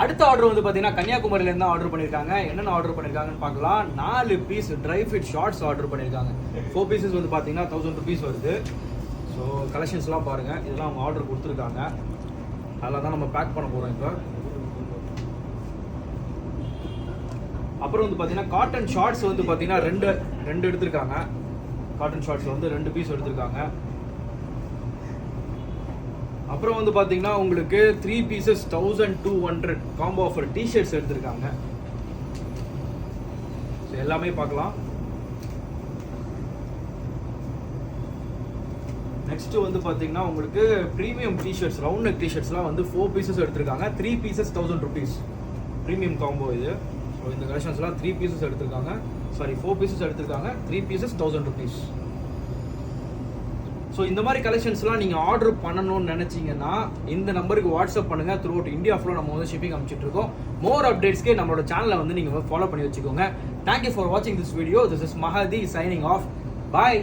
அடுத்த ஆர்டர் வந்து பார்த்தீங்கன்னா கன்னியாகுமரியிலேருந்து ஆர்டர் பண்ணியிருக்காங்க. என்னென்ன ஆர்டர் பண்ணியிருக்காங்கன்னு பார்க்கலாம். 4 piece dry fit shorts order பண்ணியிருக்காங்க. 4 பீசஸ் வந்து பார்த்தீங்கன்னா 1000 rupees வருது. ஸோ கலெக்ஷன்ஸ்லாம் பாருங்கள், இதெல்லாம் அவங்க ஆர்டர் கொடுத்துருக்காங்க. அதில் தான் நம்ம பேக் பண்ண போகிறோம் இப்போ. அப்புறம் வந்து பார்த்தீங்கன்னா காட்டன் ஷார்ட்ஸ் வந்து பார்த்தீங்கன்னா ரெண்டு எடுத்திருக்காங்க. காட்டன் ஷார்ட்ஸ் வந்து 2 பீஸ் எடுத்திருக்காங்க. அப்புறம் வந்து பார்த்தீங்கன்னா உங்களுக்கு 3 pieces 1200 காம்போ ஆஃபர் டிஷர்ட்ஸ் எடுத்திருக்காங்க. ஸோ எல்லாமே பார்க்கலாம். நெக்ஸ்ட் வந்து பார்த்தீங்கன்னா உங்களுக்கு ப்ரீமியம் டிஷர்ட்ஸ் ரவுண்ட் நெக் டிஷர்ட்ஸ்லாம் வந்து 4 pieces எடுத்திருக்காங்க. 3 pieces 1000 rupees ப்ரீமியம் காம்போ இது. ஸோ இந்த கலெக்ஷன்ஸ்லாம் 3 pieces எடுத்திருக்காங்க. சாரி 4 pieces எடுத்திருக்காங்க. 3 pieces 1000 rupees. ஸோ இந்த மாதிரி கலெக்ஷன்ஸ்லாம் நீங்கள் ஆர்டர் பண்ணணும்னு நினச்சிங்கன்னா இந்த நம்பருக்கு வாட்ஸ்அப் பண்ணுங்கள். த்ரூ அவுட் இந்தியா ஃபுல்லாக நம்ம வந்து ஷிப்பிங் அனுப்பிச்சிட்டு இருக்கோம். மோர் அப்டேட்ஸ்க்கு நம்மளோட சேனலை வந்து நீங்கள் ஃபாலோ பண்ணி வச்சுக்கோங்க. தேங்க்யூ ஃபார் வாட்சிங் this video. This is Mahdi signing off. Bye.